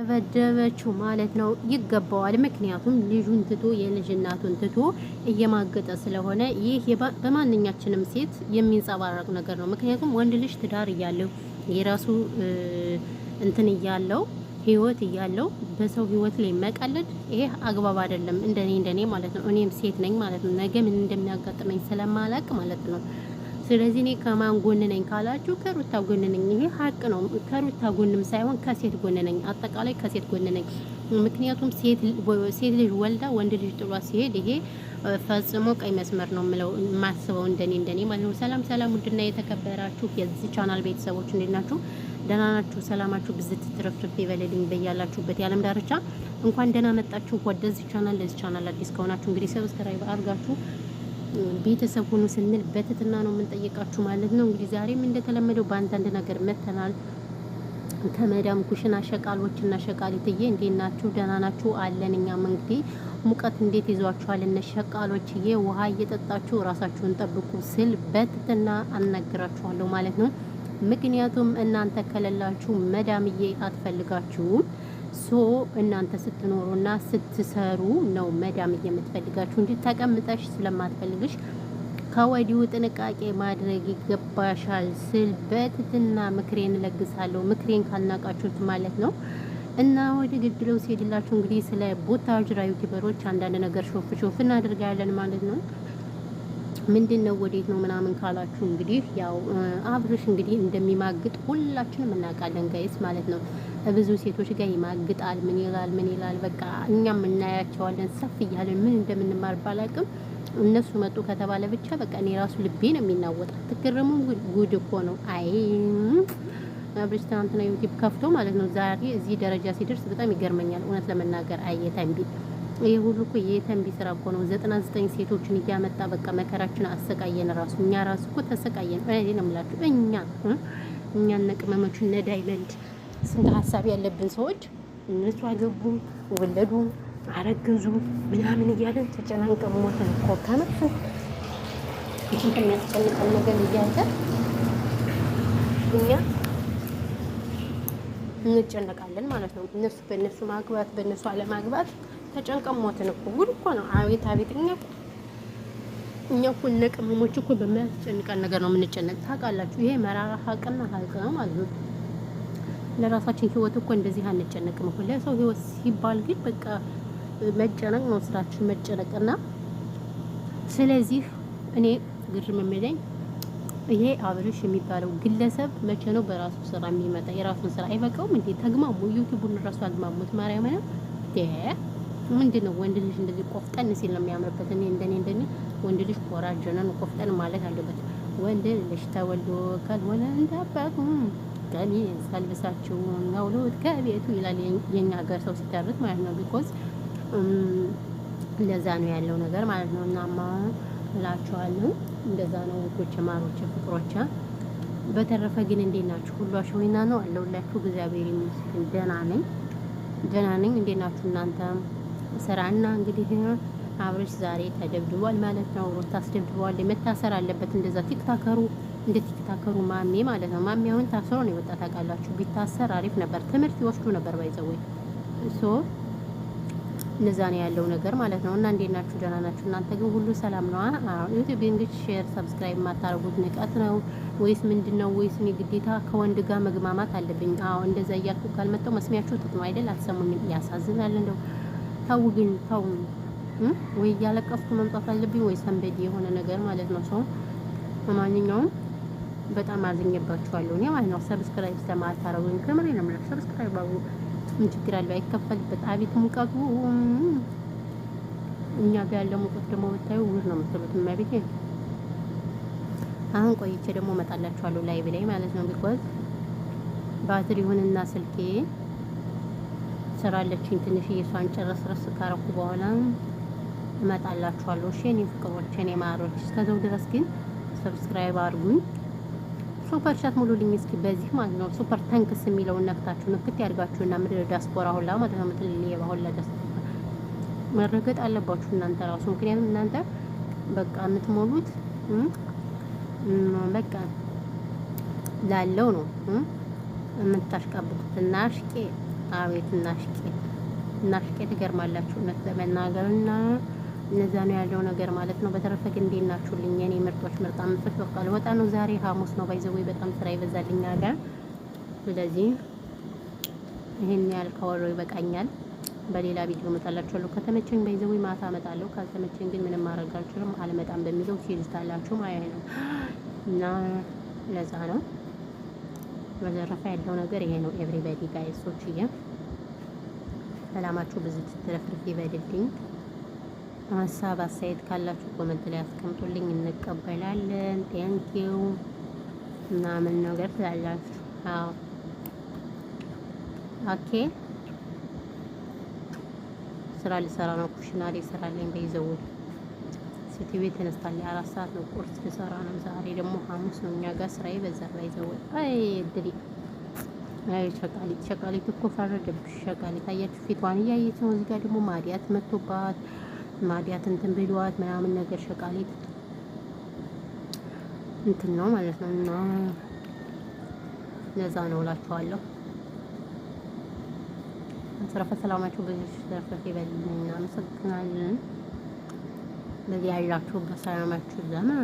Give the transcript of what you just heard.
ተበደበችው ማለት ነው። ይገባዋል። ምክንያቱም ልጁን ትቶ የልጅ እናቱን ትቶ እየማገጠ ስለሆነ ይህ በማንኛችንም ሴት የሚንጸባረቅ ነገር ነው። ምክንያቱም ወንድ ልጅ ትዳር እያለው የራሱ እንትን እያለው ህይወት እያለው በሰው ህይወት ላይ መቀለድ ይሄ አግባብ አይደለም። እንደኔ ማለት ነው። እኔም ሴት ነኝ ማለት ነው። ነገ ምን እንደሚያጋጥመኝ ስለማላቅ ማለት ነው። ስለዚህ እኔ ከማን ጎን ነኝ ካላችሁ ከሩታ ጎን ነኝ። ይሄ ሀቅ ነው። ከሩታ ጎንም ሳይሆን ከሴት ጎን ነኝ። አጠቃላይ ከሴት ጎን ነኝ። ምክንያቱም ሴት ልጅ ወልዳ ወንድ ልጅ ጥሏ ሲሄድ ይሄ ፈጽሞ ቀይ መስመር ነው የምለው የማስበው እንደኔ ማለት ነው። ሰላም ውድና የተከበራችሁ የዚህ ቻናል ቤተሰቦች እንዴት ናችሁ? ደህና ናችሁ? ሰላማችሁ ብዝት ትረፍርፍ ይበልልኝ በያላችሁበት የዓለም ዳርቻ። እንኳን ደህና መጣችሁ ወደዚህ ቻናል። ለዚህ ቻናል አዲስ ከሆናችሁ እንግዲህ ሰብስክራይብ አድርጋችሁ ቤተሰብ ሁኑ ስንል በትትና ነው የምንጠይቃችሁ ማለት ነው። እንግዲህ ዛሬም እንደተለመደው በአንዳንድ ነገር መተናል። ከመዳም ኩሽና ሸቃሎችና ሸቃሊትዬ እንዴት ናችሁ? ደህና ናችሁ? አለን። እኛም እንግዲህ ሙቀት እንዴት ይዟችኋል? እነ ሸቃሎችዬ ውሃ እየጠጣችሁ ራሳችሁን ጠብቁ ስል በትትና አናግራችኋለሁ ማለት ነው። ምክንያቱም እናንተ ከሌላችሁ መዳምዬ አትፈልጋችሁም። ሶ እናንተ ስትኖሩና ስትሰሩ ነው መዳም የምትፈልጋችሁ እንጂ ተቀምጠሽ ስለማትፈልግሽ ከወዲሁ ጥንቃቄ ማድረግ ይገባሻል ስል በትትና ምክሬን እለግሳለሁ። ምክሬን ካልናቃችሁት ማለት ነው። እና ወደ ግድለው ሲሄድላችሁ እንግዲህ ስለ ቡታጅራ ዩቲዩበሮች አንዳንድ ነገር ሾፍ እናደርጋለን ማለት ነው። ምንድነው ወዴት ነው ምናምን ካላችሁ እንግዲህ ያው አብርሽ እንግዲህ እንደሚማግጥ ሁላችንም እናውቃለን ጋይስ ማለት ነው። ብዙ ሴቶች ጋር ይማግጣል። ምን ይላል በቃ እኛም እናያቸዋለን። ሰፍ እያለን ምን እንደምንማር ባላቅም እነሱ መጡ ከተባለ ብቻ በቃ እኔ ራሱ ልቤ ነው የሚናወጣ። ትገረሙ ጉድ እኮ ነው። አይ አብርሽ ትናንትና ዩቲዩብ ከፍቶ ማለት ነው ዛሬ እዚህ ደረጃ ሲደርስ በጣም ይገርመኛል እውነት ለመናገር። አየተንቢ ይሄ ሁሉ እኮ የተንቢ ስራ እኮ ነው። 99 ሴቶችን እያመጣ በቃ መከራችን አሰቃየን። ራሱ እኛ ራሱ እኮ ተሰቃየን። እኔ ነው የምላችሁ እኛ ነቅመሞቹ እነ ዳይመንድ ስንት ሀሳብ ያለብን ሰዎች እነሱ አገቡ፣ ወለዱ፣ አረገዙ ምናምን እያለን ተጨናንቀን ሞተን እኮ ከመጥፎ እንትን የሚያስጨንቀን ነገር እያለ እኛ እንጨነቃለን ማለት ነው። እነሱ በእነሱ ማግባት በእነሱ አለማግባት ተጨንቀን ሞተን እኮ ጉድ እኮ ነው። አቤት እኛ እኮ ነቅመሞች እኮ በሚያስጨንቀን ነገር ነው የምንጨነቅ። ታውቃላችሁ ይሄ መራራ ሀቅና ሀቅ ነው ማለት ነው። ለራሳችን ህይወት እኮ እንደዚህ አንጨነቅም እኮ። ለሰው ህይወት ሲባል ግን በቃ መጨነቅ ነው ስራችን መጨነቅና። ስለዚህ እኔ ግርም የሚለኝ ይሄ አብርሽ የሚባለው ግለሰብ መቼ ነው በራሱ ስራ የሚመጣ? የራሱን ስራ አይበቃውም እንዴ? ተግማሙ። ዩቲዩቡን ራሱ አግማሙት። ማርያም ነው ምንድነው? ወንድ ልጅ እንደዚህ ቆፍጠን ሲል ነው የሚያምርበት። እኔ እንደኔ ወንድ ልጅ ኮራጀነን ቆፍጠን ማለት አለበት። ወንድ ልጅ ተወልዶ ካልሆነ እንዳባቱ ቀሚስ አልብሳችሁ አውሉት ከቤቱ ይላል የኛ ሀገር ሰው ሲተርት ማለት ነው። ቢኮዝ እንደዛ ነው ያለው ነገር ማለት ነው። እናማ እላችኋለሁ እንደዛ ነው ውዶቼ፣ ማሮቼ፣ ፍቅሮቼ። በተረፈ ግን እንዴት ናችሁ? ሁሉ አሸወይና ነው አለሁላችሁ። እግዚአብሔር ይመስገን ደህና ነኝ። እንዴት ናችሁ እናንተ? ስራና እንግዲህ አብርሽ ዛሬ ተደብድቧል ማለት ነው። ሩታ አስደብድቧል። መታሰር አለበት እንደዛ ቲክታከሩ እንደ ቲክታከሩ ማሜ ማለት ነው። ማሜ አሁን ታስሮ ነው የወጣ ታውቃላችሁ። ቢታሰር አሪፍ ነበር። ትምህርት ይወስዱ ነበር ባይዘወይ ሶ እንደዛ ነው ያለው ነገር ማለት ነው። እና እንዴት ናችሁ? ደህና ናችሁ እናንተ? ግን ሁሉ ሰላም ነው? ዩቲዩብ እንግዲህ ሼር ሰብስክራይብ የማታረጉት ንቀት ነው ወይስ ምንድነው? ወይስ እኔ ግዴታ ከወንድ ጋር መግማማት አለብኝ? አዎ እንደዛ እያልኩ ካልመጣው መስሚያችሁ ጥጥ ነው አይደል? አትሰሙኝም። ያሳዝናል። እንደው ተው ግን ተው። ወይ እያለቀስኩ መምጣት አለብኝ ወይ ሰንበዲ የሆነ ነገር ማለት ነው። ሰው ማንኛውም በጣም አዝኜባችኋለሁ እኔ ማለት ነው። ሰብስክራይብ ስለማታረጉኝ ከምሬ ነው የምልህ። ሰብስክራይብ አድርጉ። ምን ችግር አለው? አይከፈልበት። አቤት ሙቀቱ! እኛ ጋር ያለው ሙቀት ደግሞ ብታዩ ውር ነው የምትሉት። ማቤት አሁን ቆይቼ ደግሞ እመጣላችኋለሁ ላይቭ ላይ ማለት ነው። ቢኮዝ ባትሪ ይሁንና ስልኬ ስራለችኝ ትንሽ እሷን ጨረስረስ ካረኩ በኋላ እመጣላችኋለሁ። እሺ እኔ ፍቅሮች፣ እኔ ማሮች፣ እስከዛው ድረስ ግን ሰብስክራይብ አድርጉኝ። ሱፐር ቻት ሙሉልኝ እስኪ በዚህ ማለት ነው። ሱፐር ታንክስ የሚለውን ነክታችሁ ንክት ያድርጋችሁና ምድር ዲያስፖራ ሁላ ማለት ነው ምትልልየ ባሁላ ዲያስፖራ መረገጥ አለባችሁ እናንተ ራሱ። ምክንያቱም እናንተ በቃ የምትሞሉት በቃ ላለው ነው የምታሽቃብጡትና አሽቄ አቤት እናሽቄ ትገርማላችሁ እውነት ለመናገርና እነዛ ነው ያለው ነገር ማለት ነው። በተረፈ ግን እንዴት ናችሁልኝ የኔ ምርጦች? ምርጣ ምፍት በቃ ልወጣ ነው ዛሬ ሐሙስ ነው ባይዘው በጣም ስራ ይበዛልኛል። ስለዚህ ይሄን ያህል ካወራሁ ይበቃኛል። በሌላ ቪዲዮ እመጣላችኋለሁ። ከተመቸኝ ባይዘው ማታ እመጣለሁ። ካልተመቸኝ ግን ምንም ማድረግ አልችልም። አልመጣም በሚለው ሲልታላችሁ ማለት ነው እና ለዛ ነው። በተረፈ ያለው ነገር ይሄ ነው። ኤቭሪባዲ ጋይሶች ሰላማችሁ ብዙ ትረፍርፍ ይበልልኝ። ሀሳብ አስተያየት ካላችሁ ኮመንት ላይ አስቀምጡልኝ፣ እንቀበላለን። ቴንኪው ምናምን ነገር ትላላችሁ። አዎ ኦኬ። ስራ ልሰራ ነው፣ ኩሽና ላይ እሰራለሁ። በይዘው ሴትዮ ተነስታለች። 4 ሰዓት ነው ቁርስ ልሰራ ነው። ዛሬ ደግሞ ሐሙስ ነው፣ እኛ ጋር ስራ ይበዛል። በይዘው አይ እድሪ አይ ሸቃሊት እኮ ፈረደብሽ። ሸቃሊት አያችሁ፣ ፊቷን እያየች ነው። እዚህ ጋር ደግሞ ማዲያት መጥቶባት ማዲያት እንትን ብሏት ምናምን ነገር ሸቃሊት እንትን ነው ማለት ነው። እና ለዛ ነው እላችኋለሁ። ተረፈ ሰላማችሁ ብዙ ተረፈ ይበልልኝ። አመሰግናለን። በዚህ ያላችሁ በሰላማችሁ ዘመን